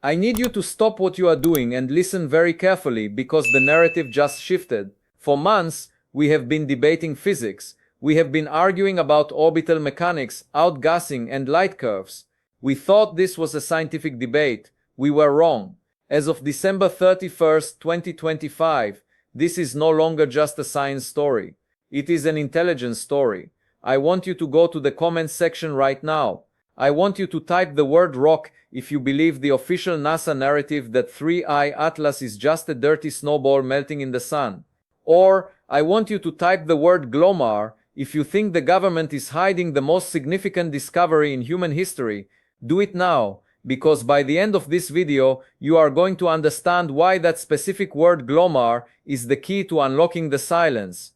I need you to stop what you are doing and listen very carefully because the narrative just shifted. For months, we have been debating physics. We have been arguing about orbital mechanics, outgassing, and light curves. We thought this was a scientific debate. We were wrong. As of December 31st, 2025, this is no longer just a science story. It is an intelligence story. I want you to go to the comments section right now. I want you to type the word rock if you believe the official NASA narrative that 3I Atlas is just a dirty snowball melting in the sun. Or, I want you to type the word Glomar if you think the government is hiding the most significant discovery in human history. Do it now, because by the end of this video, you are going to understand why that specific word Glomar is the key to unlocking the silence.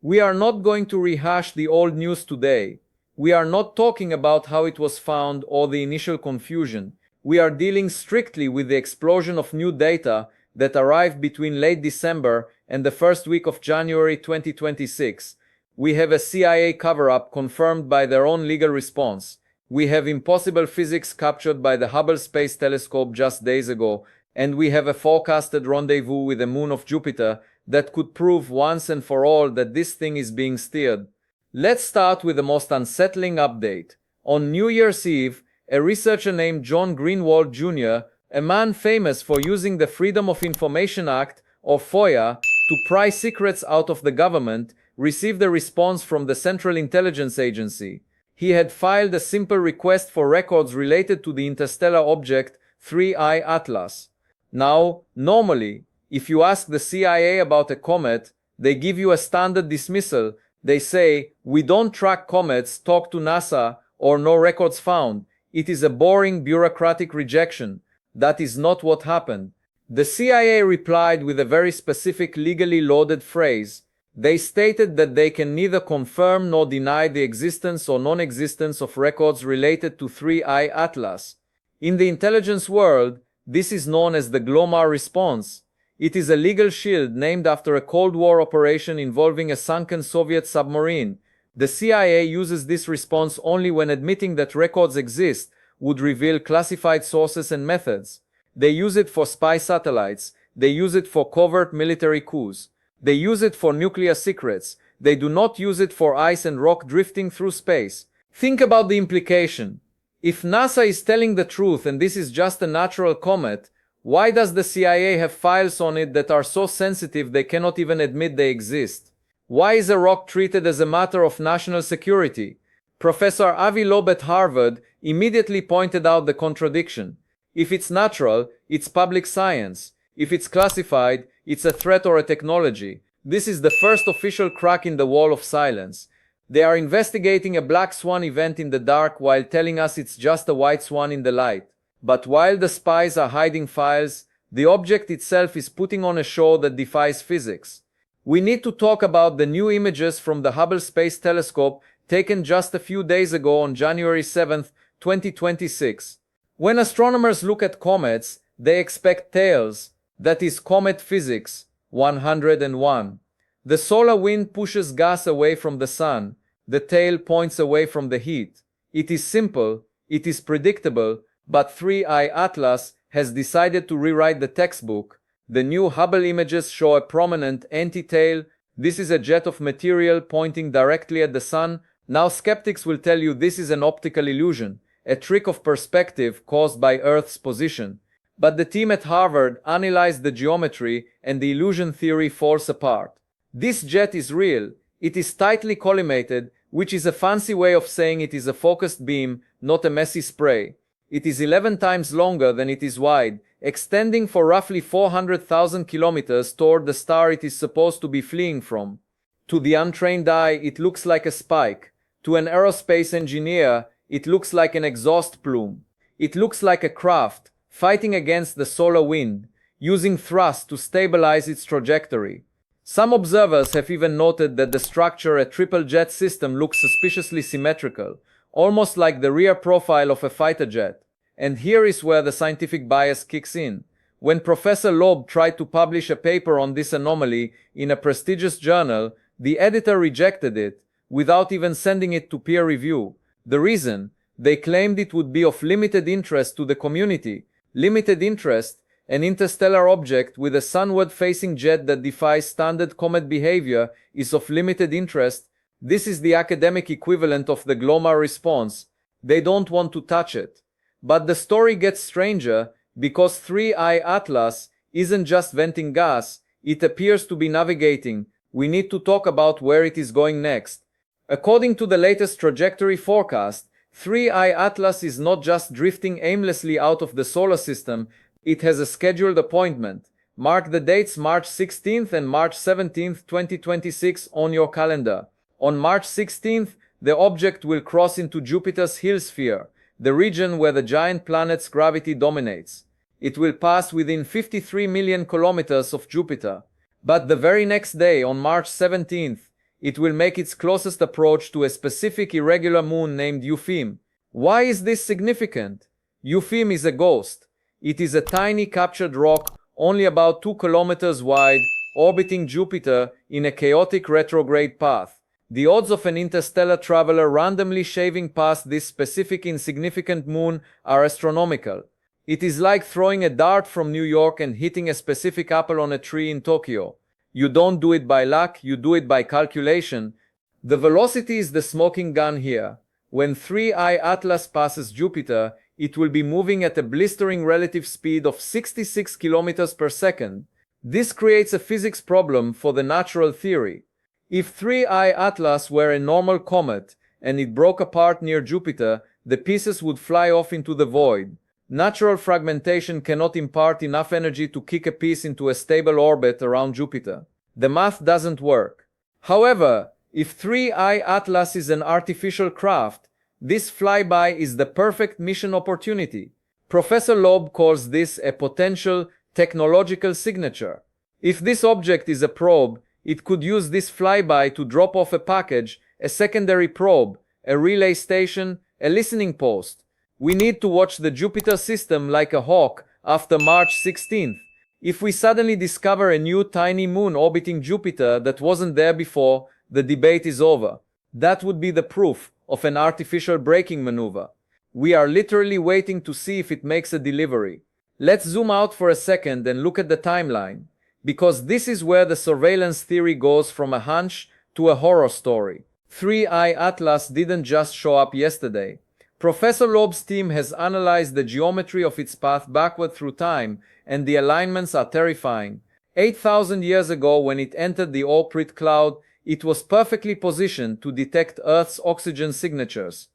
We are not going to rehash the old news today. We are not talking about how it was found or the initial confusion. We are dealing strictly with the explosion of new data that arrived between late December and the first week of January 2026. We have a CIA cover-up confirmed by their own legal response. We have impossible physics captured by the Hubble Space Telescope just days ago, and we have a forecasted rendezvous with the moon of Jupiter that could prove once and for all that this thing is being steered. Let's start with the most unsettling update. On New Year's Eve, a researcher named John Greenwald Jr., a man famous for using the Freedom of Information Act, or FOIA, to pry secrets out of the government, received a response from the Central Intelligence Agency. He had filed a simple request for records related to the interstellar object 3I Atlas. Now, normally, if you ask the CIA about a comet, they give you a standard dismissal. They say, "We don't track comets, talk to NASA," or "no records found." It is a boring bureaucratic rejection. That is not what happened. The CIA replied with a very specific legally loaded phrase. They stated that they can neither confirm nor deny the existence or non-existence of records related to 3I Atlas. In the intelligence world, this is known as the Glomar Response. It is a legal shield named after a Cold War operation involving a sunken Soviet submarine. The CIA uses this response only when admitting that records exist would reveal classified sources and methods. They use it for spy satellites. They use it for covert military coups. They use it for nuclear secrets. They do not use it for ice and rock drifting through space. Think about the implication. If NASA is telling the truth and this is just a natural comet, why does the CIA have files on it that are so sensitive they cannot even admit they exist? Why is a rock treated as a matter of national security? Professor Avi Loeb at Harvard immediately pointed out the contradiction. If it's natural, it's public science. If it's classified, it's a threat or a technology. This is the first official crack in the wall of silence. They are investigating a black swan event in the dark while telling us it's just a white swan in the light. But while the spies are hiding files, the object itself is putting on a show that defies physics. We need to talk about the new images from the Hubble Space Telescope taken just a few days ago on January 7, 2026. When astronomers look at comets, they expect tails. That is comet physics 101. The solar wind pushes gas away from the sun. The tail points away from the heat. It is simple, it is predictable, but 3I Atlas has decided to rewrite the textbook. The new Hubble images show a prominent anti-tail. This is a jet of material pointing directly at the sun. Now skeptics will tell you this is an optical illusion, a trick of perspective caused by Earth's position. But the team at Harvard analyzed the geometry and the illusion theory falls apart. This jet is real. It is tightly collimated, which is a fancy way of saying it is a focused beam, not a messy spray. It is 11 times longer than it is wide, extending for roughly 400,000 kilometers toward the star it is supposed to be fleeing from. To the untrained eye, it looks like a spike. To an aerospace engineer, it looks like an exhaust plume. It looks like a craft fighting against the solar wind, using thrust to stabilize its trajectory. Some observers have even noted that the structure, a triple jet system, looks suspiciously symmetrical, almost like the rear profile of a fighter jet. And here is where the scientific bias kicks in. When Professor Loeb tried to publish a paper on this anomaly in a prestigious journal, the editor rejected it, without even sending it to peer review. The reason? They claimed it would be of limited interest to the community. Limited interest, an interstellar object with a sunward-facing jet that defies standard comet behavior, is of limited interest. This is the academic equivalent of the Glomar Response. They don't want to touch it. But the story gets stranger, because 3I Atlas isn't just venting gas, it appears to be navigating. We need to talk about where it is going next. According to the latest trajectory forecast, 3I Atlas is not just drifting aimlessly out of the solar system, it has a scheduled appointment. Mark the dates March 16th and March 17th, 2026 on your calendar. On March 16th, the object will cross into Jupiter's Hill sphere, the region where the giant planet's gravity dominates. It will pass within 53 million kilometers of Jupiter. But the very next day, on March 17th, it will make its closest approach to a specific irregular moon named Eupheme. Why is this significant? Eupheme is a ghost. It is a tiny captured rock, only about 2 kilometers wide, orbiting Jupiter in a chaotic retrograde path. The odds of an interstellar traveler randomly shaving past this specific insignificant moon are astronomical. It is like throwing a dart from New York and hitting a specific apple on a tree in Tokyo. You don't do it by luck, you do it by calculation. The velocity is the smoking gun here. When 3I Atlas passes Jupiter, it will be moving at a blistering relative speed of 66 kilometers per second. This creates a physics problem for the natural theory. If 3I Atlas were a normal comet, and it broke apart near Jupiter, the pieces would fly off into the void. Natural fragmentation cannot impart enough energy to kick a piece into a stable orbit around Jupiter. The math doesn't work. However, if 3I Atlas is an artificial craft, this flyby is the perfect mission opportunity. Professor Loeb calls this a potential technological signature. If this object is a probe, it could use this flyby to drop off a package, a secondary probe, a relay station, a listening post. We need to watch the Jupiter system like a hawk after March 16th. If we suddenly discover a new tiny moon orbiting Jupiter that wasn't there before, the debate is over. That would be the proof of an artificial braking maneuver. We are literally waiting to see if it makes a delivery. Let's zoom out for a second and look at the timeline, because this is where the surveillance theory goes from a hunch to a horror story. 3I Atlas didn't just show up yesterday. Professor Loeb's team has analyzed the geometry of its path backward through time, and the alignments are terrifying. 8,000 years ago, when it entered the Oort cloud, it was perfectly positioned to detect Earth's oxygen signatures.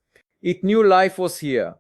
It knew life was here.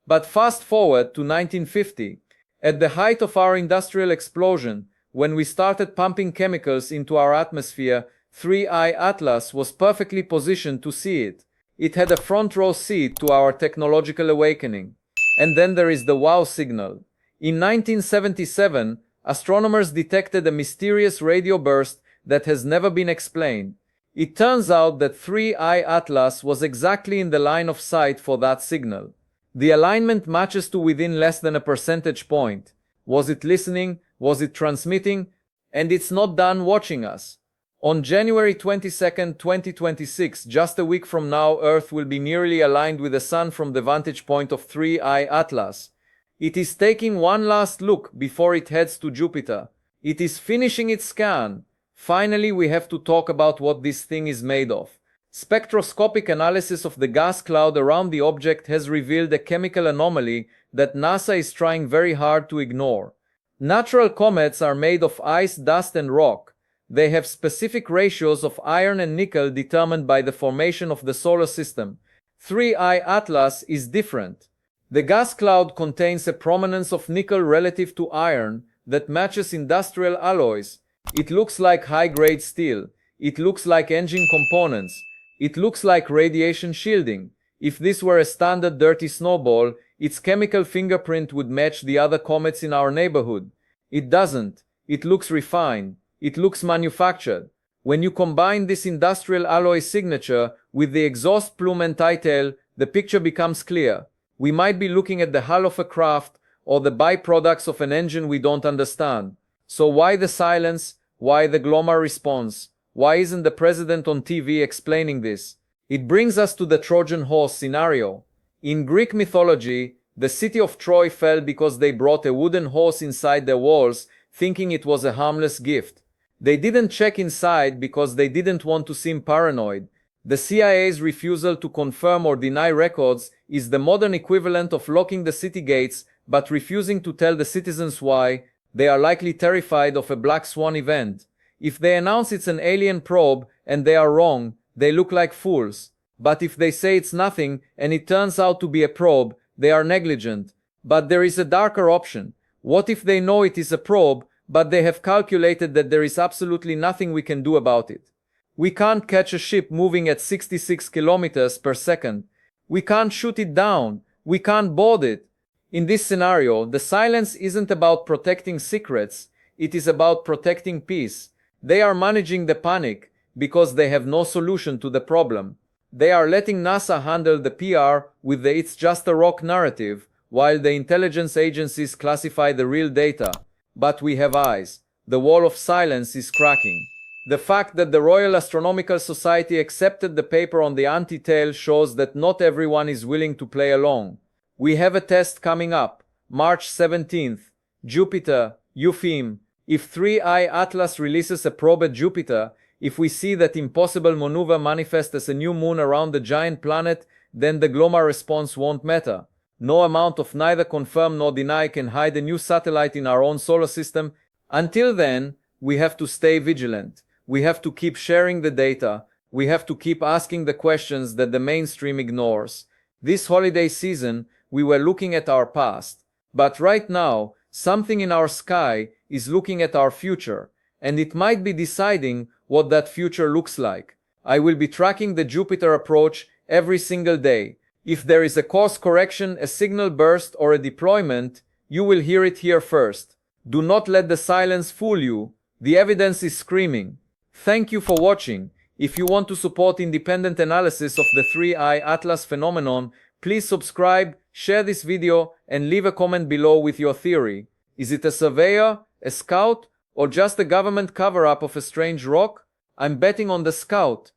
But fast forward to 1950, at the height of our industrial explosion, when we started pumping chemicals into our atmosphere, 3I Atlas was perfectly positioned to see it. It had a front row seat to our technological awakening. And then there is the wow signal. In 1977, astronomers detected a mysterious radio burst that has never been explained. It turns out that 3I Atlas was exactly in the line of sight for that signal. The alignment matches to within less than a percentage point. Was it listening? Was it transmitting? And it's not done watching us. On January 22, 2026, just a week from now, Earth will be nearly aligned with the Sun from the vantage point of 3I Atlas. It is taking one last look before it heads to Jupiter. It is finishing its scan. Finally, we have to talk about what this thing is made of. Spectroscopic analysis of the gas cloud around the object has revealed a chemical anomaly that NASA is trying very hard to ignore. Natural comets are made of ice, dust, and rock. They have specific ratios of iron and nickel determined by the formation of the solar system. 3I Atlas is different. The gas cloud contains a prominence of nickel relative to iron that matches industrial alloys. It looks like high-grade steel. It looks like engine components. It looks like radiation shielding. If this were a standard dirty snowball, its chemical fingerprint would match the other comets in our neighborhood. It doesn't. It looks refined. It looks manufactured. When you combine this industrial alloy signature with the exhaust plume and title, the picture becomes clear. We might be looking at the hull of a craft or the byproducts of an engine we don't understand. So why the silence? Why the Glomar Response? Why isn't the president on TV explaining this? It brings us to the Trojan horse scenario. In Greek mythology, The city of Troy fell because they brought a wooden horse inside their walls, thinking it was a harmless gift. They didn't check inside because they didn't want to seem paranoid. The CIA's refusal to confirm or deny records is the modern equivalent of locking the city gates but refusing to tell the citizens why. They are likely terrified of a black swan event. If they announce it's an alien probe and they are wrong, they look like fools. But if they say it's nothing and it turns out to be a probe, they are negligent. But there is a darker option. What if they know it is a probe, but they have calculated that there is absolutely nothing we can do about it? We can't catch a ship moving at 66 kilometers per second. We can't shoot it down. We can't board it. In this scenario, the silence isn't about protecting secrets. It is about protecting peace. They are managing the panic because they have no solution to the problem. They are letting NASA handle the PR with the "it's just a rock" narrative, while the intelligence agencies classify the real data. But we have eyes. The wall of silence is cracking. The fact that the Royal Astronomical Society accepted the paper on the anti-tail shows that not everyone is willing to play along. We have a test coming up, March 17th. Jupiter, UFIM. If 3I Atlas releases a probe at Jupiter, if we see that impossible maneuver manifest as a new moon around the giant planet, then the Glomar response won't matter. No amount of neither confirm nor deny can hide a new satellite in our own solar system. Until then, we have to stay vigilant. We have to keep sharing the data. We have to keep asking the questions that the mainstream ignores. This holiday season, we were looking at our past. But right now, something in our sky is looking at our future, and it might be deciding what that future looks like. I will be tracking the Jupiter approach every single day. If there is a course correction, a signal burst, or a deployment, you will hear it here first. Do not let the silence fool you. The evidence is screaming. Thank you for watching. If you want to support independent analysis of the 3I Atlas phenomenon, please subscribe, share this video, and leave a comment below with your theory. Is it a surveyor, a scout, or just a government cover-up of a strange rock? I'm betting on the scout.